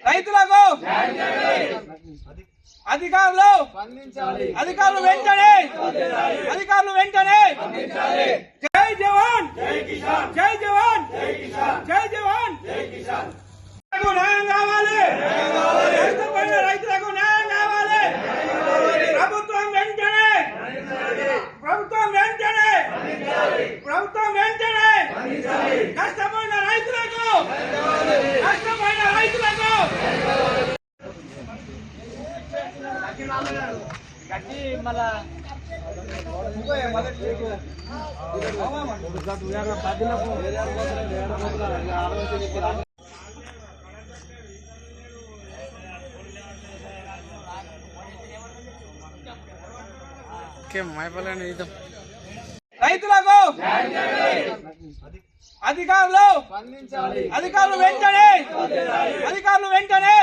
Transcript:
రైతులకు అధికారులు వెంటనే జై జవాన్ జై జవాన్ జై జవాన్ న్యాయం కావాలి, రైతులకు న్యాయం కావాలి. ప్రభుత్వం వెంటనే నష్టపోయిన రైతులకు రైతులకు అధికారులు వెంటనే